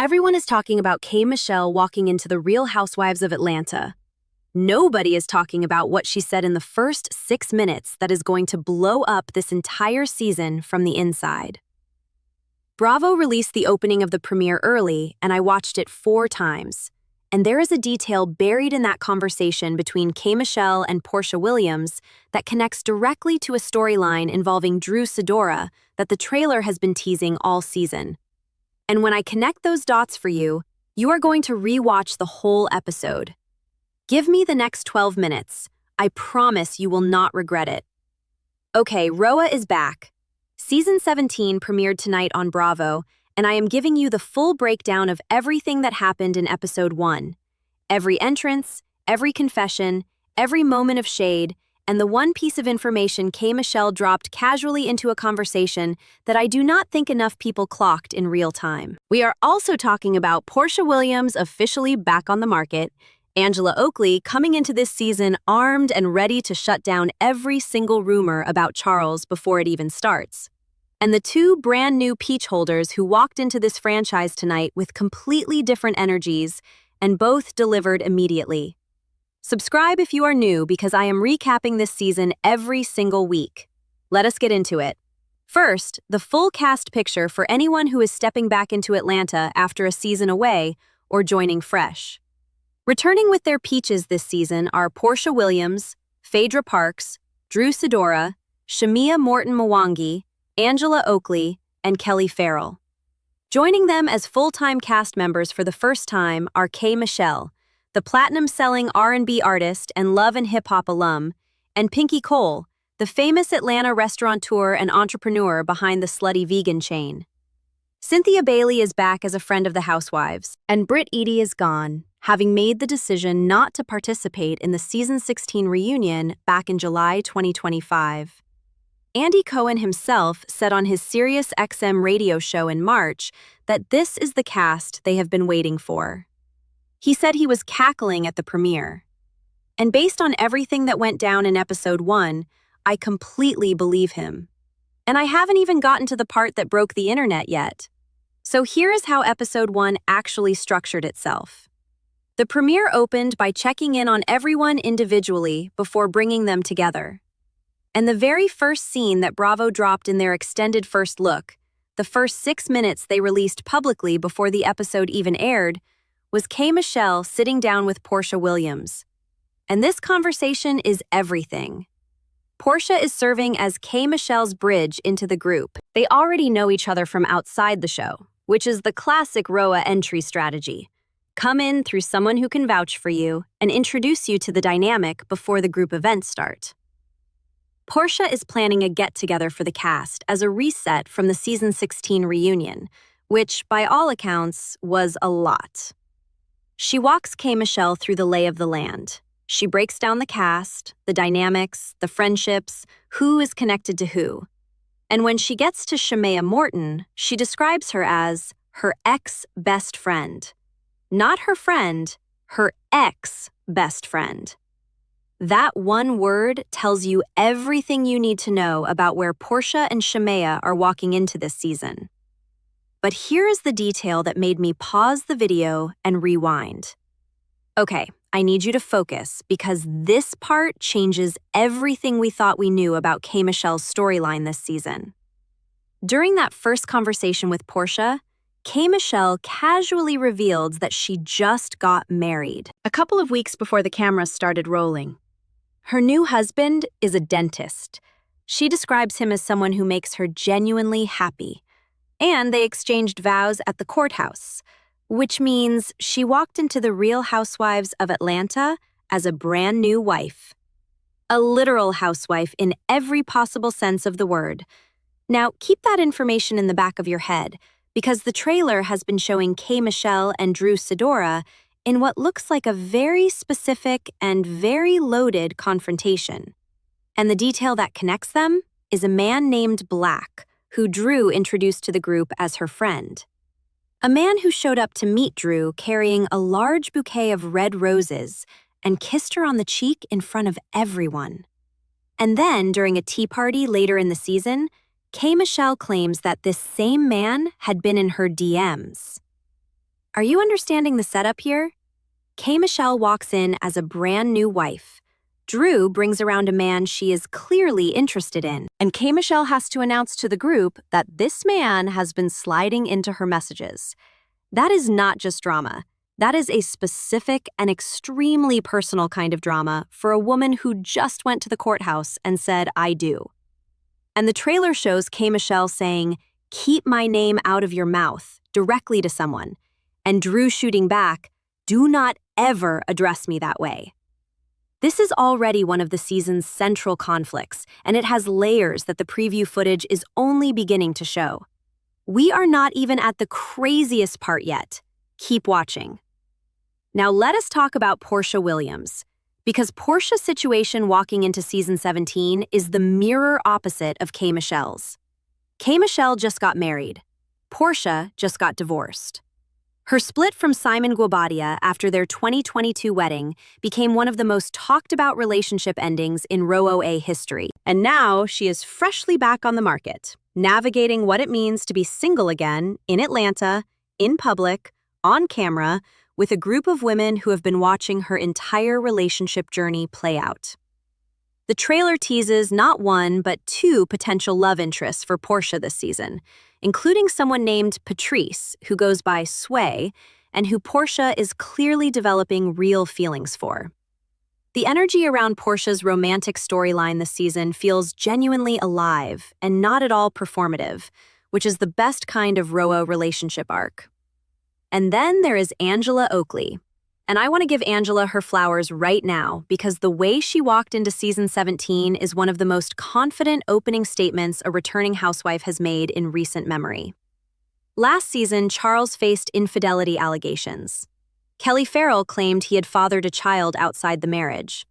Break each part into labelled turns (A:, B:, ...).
A: Everyone is talking about K. Michelle walking into the Real Housewives of Atlanta. Nobody is talking about what she said in the first 6 minutes that is going to blow up this entire season from the inside. Bravo released the opening of the premiere early, and I watched it 4 times. And there is a detail buried in that conversation between K. Michelle and Porsha Williams that connects directly to a storyline involving Drew Sidora that the trailer has been teasing all season. And when I connect those dots for you, you are going to rewatch the whole episode. Give me the next 12 minutes. I promise you will not regret it. Okay, RHOA is back. Season 17 premiered tonight on Bravo, and I am giving you the full breakdown of everything that happened in episode 1. Every entrance, every confession, every moment of shade, and the one piece of information K. Michelle dropped casually into a conversation that I do not think enough people clocked in real time. We are also talking about Porsha Williams officially back on the market, Angela Oakley coming into this season armed and ready to shut down every single rumor about Charles before it even starts, and the 2 brand new peach holders who walked into this franchise tonight with completely different energies and both delivered immediately. Subscribe if you are new because I am recapping this season every single week. Let us get into it. First, the full cast picture for anyone who is stepping back into Atlanta after a season away or joining fresh. Returning with their peaches this season are Porsha Williams, Phaedra Parks, Drew Sidora, Shamia Morton Mwangi, Angela Oakley, and Kelly Farrell. Joining them as full-time cast members for the first time are K. Michelle, the platinum-selling R&B artist and love and hip-hop alum, and Pinky Cole, the famous Atlanta restaurateur and entrepreneur behind the slutty vegan chain. Cynthia Bailey is back as a friend of the Housewives, and Britt Eady is gone, having made the decision not to participate in the Season 16 reunion back in July 2025. Andy Cohen himself said on his SiriusXM radio show in March that this is the cast they have been waiting for. He said he was cackling at the premiere. And based on everything that went down in episode 1, I completely believe him. And I haven't even gotten to the part that broke the internet yet. So here is how episode 1 actually structured itself. The premiere opened by checking in on everyone individually before bringing them together. And the very first scene that Bravo dropped in their extended first look, the first 6 minutes they released publicly before the episode even aired, was K. Michelle sitting down with Porsha Williams. And this conversation is everything. Porsha is serving as K. Michelle's bridge into the group. They already know each other from outside the show, which is the classic RHOA entry strategy. Come in through someone who can vouch for you and introduce you to the dynamic before the group events start. Porsha is planning a get-together for the cast as a reset from the Season 16 reunion, which, by all accounts, was a lot. She walks K. Michelle through the lay of the land. She breaks down the cast, the dynamics, the friendships, who is connected to who. And when she gets to Shamia Morton, she describes her as her ex-best friend. Not her friend, her ex-best friend. That one word tells you everything you need to know about where Porsha and Shamia are walking into this season. But here is the detail that made me pause the video and rewind. Okay, I need you to focus because this part changes everything we thought we knew about K. Michelle's storyline this season. During that first conversation with Porsha, K. Michelle casually revealed that she just got married, a couple of weeks before the cameras started rolling. Her new husband is a dentist. She describes him as someone who makes her genuinely happy. And they exchanged vows at the courthouse, which means she walked into the Real Housewives of Atlanta as a brand new wife. A literal housewife in every possible sense of the word. Now, keep that information in the back of your head, because the trailer has been showing K. Michelle and Drew Sidora in what looks like a very specific and very loaded confrontation. And the detail that connects them is a man named Black, who Drew introduced to the group as her friend. A man who showed up to meet Drew carrying a large bouquet of red roses and kissed her on the cheek in front of everyone. And then, during a tea party later in the season, K. Michelle claims that this same man had been in her DMs. Are you understanding the setup here? K. Michelle walks in as a brand new wife. Drew brings around a man she is clearly interested in, and K. Michelle has to announce to the group that this man has been sliding into her messages. That is not just drama. That is a specific and extremely personal kind of drama for a woman who just went to the courthouse and said, "I do." And the trailer shows K. Michelle saying, "Keep my name out of your mouth," directly to someone, and Drew shooting back, "Do not ever address me that way." This is already one of the season's central conflicts, and it has layers that the preview footage is only beginning to show. We are not even at the craziest part yet. Keep watching. Now let us talk about Porsha Williams, because Porsha's situation walking into season 17 is the mirror opposite of K. Michelle's. K. Michelle just got married. Porsha just got divorced. Her split from Simon Guobadia after their 2022 wedding became one of the most talked about relationship endings in RHOA history. And now she is freshly back on the market, navigating what it means to be single again in Atlanta, in public, on camera, with a group of women who have been watching her entire relationship journey play out. The trailer teases not one, but two potential love interests for Porsha this season, including someone named Patrice, who goes by Sway, and who Porsha is clearly developing real feelings for. The energy around Porsha's romantic storyline this season feels genuinely alive and not at all performative, which is the best kind of RHOA relationship arc. And then there is Angela Oakley. And I want to give Angela her flowers right now because the way she walked into season 17 is one of the most confident opening statements a returning housewife has made in recent memory. Last season, Charles faced infidelity allegations. Kelly Farrell claimed he had fathered a child outside the marriage.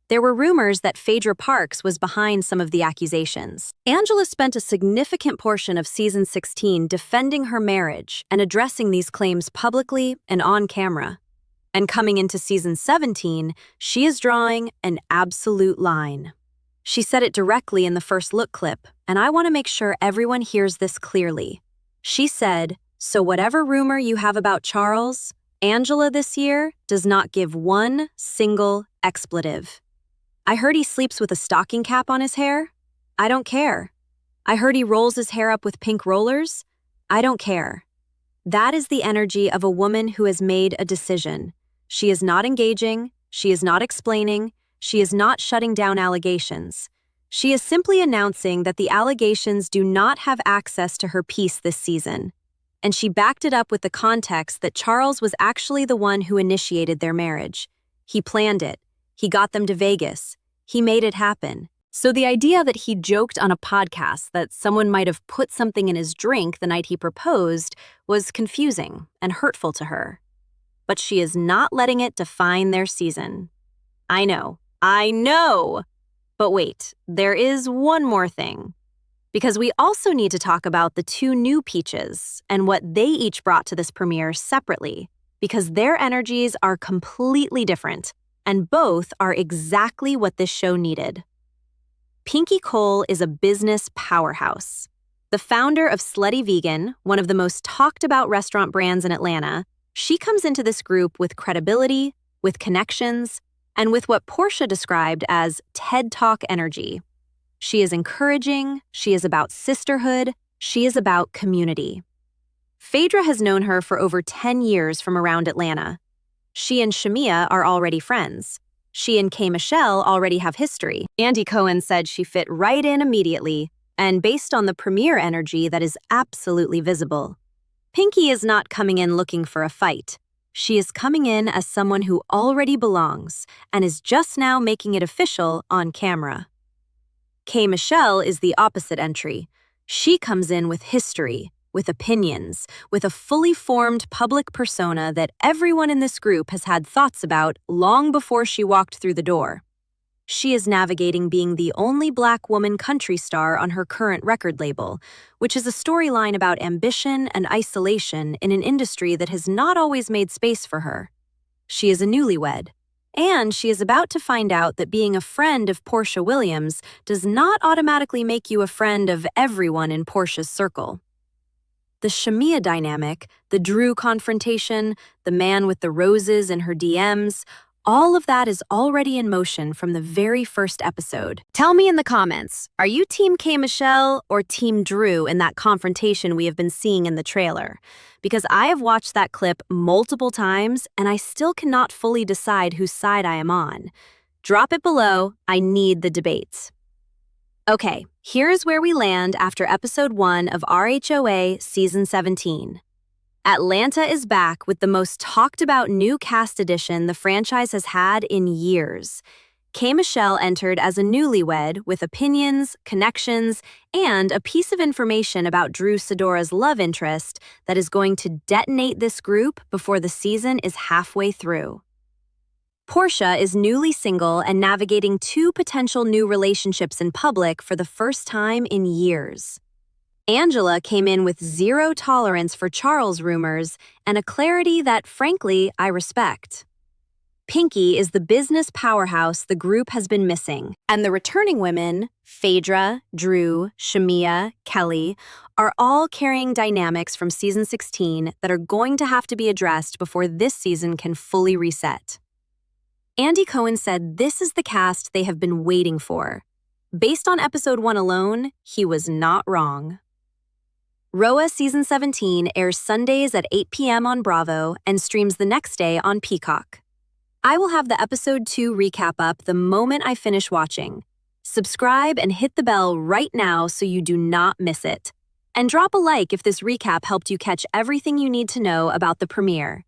A: There were rumors that Phaedra Parks was behind some of the accusations. Angela spent a significant portion of season 16 defending her marriage and addressing these claims publicly and on camera. And coming into season 17, she is drawing an absolute line. She said it directly in the first look clip, and I want to make sure everyone hears this clearly. She said, "So whatever rumor you have about Charles, Angela this year does not give one single expletive. I heard he sleeps with a stocking cap on his hair. I don't care. I heard he rolls his hair up with pink rollers. I don't care." That is the energy of a woman who has made a decision. She is not engaging, she is not explaining, she is not shutting down allegations. She is simply announcing that the allegations do not have access to her piece this season. And she backed it up with the context that Charles was actually the one who initiated their marriage. He planned it. He got them to Vegas. He made it happen. So the idea that he joked on a podcast that someone might have put something in his drink the night he proposed was confusing and hurtful to her. But she is not letting it define their season. I know. But wait, there is one more thing. Because we also need to talk about the two new peaches and what they each brought to this premiere separately, because their energies are completely different, and both are exactly what this show needed. Pinky Cole is a business powerhouse. The founder of Slutty Vegan, one of the most talked about restaurant brands in Atlanta, she comes into this group with credibility, with connections, and with what Porsha described as TED Talk energy. She is encouraging, she is about sisterhood, she is about community. Phaedra has known her for over 10 years from around Atlanta. She and Shamia are already friends. She and K. Michelle already have history. Andy Cohen said she fit right in immediately, and based on the premiere energy that is absolutely visible. Pinky is not coming in looking for a fight. She is coming in as someone who already belongs and is just now making it official on camera. K. Michelle is the opposite entry. She comes in with history, with opinions, with a fully formed public persona that everyone in this group has had thoughts about long before she walked through the door. She is navigating being the only Black woman country star on her current record label, which is a storyline about ambition and isolation in an industry that has not always made space for her. She is a newlywed, and she is about to find out that being a friend of Porsha Williams does not automatically make you a friend of everyone in Porsha's circle. The Shamia dynamic, the Drew confrontation, the man with the roses in her DMs, all of that is already in motion from the very first episode. Tell me in the comments, are you Team K. Michelle or Team Drew in that confrontation we have been seeing in the trailer? Because I have watched that clip multiple times and I still cannot fully decide whose side I am on. Drop it below, I need the debates. Okay, here is where we land after episode 1 of RHOA season 17. Atlanta is back with the most talked about new cast addition the franchise has had in years. K. Michelle entered as a newlywed with opinions, connections, and a piece of information about Drew Sidora's love interest that is going to detonate this group before the season is halfway through. Porsha is newly single and navigating 2 potential new relationships in public for the first time in years. Angela came in with zero tolerance for Charles rumors and a clarity that, frankly, I respect. Pinky is the business powerhouse the group has been missing, and the returning women, Phaedra, Drew, Shamia, Kelly, are all carrying dynamics from season 16 that are going to have to be addressed before this season can fully reset. Andy Cohen said this is the cast they have been waiting for. Based on episode 1 alone, he was not wrong. RHOA Season 17 airs Sundays at 8 p.m. on Bravo and streams the next day on Peacock. I will have the episode 2 recap up the moment I finish watching. Subscribe and hit the bell right now so you do not miss it. And drop a like if this recap helped you catch everything you need to know about the premiere.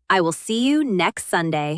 A: I will see you next Sunday.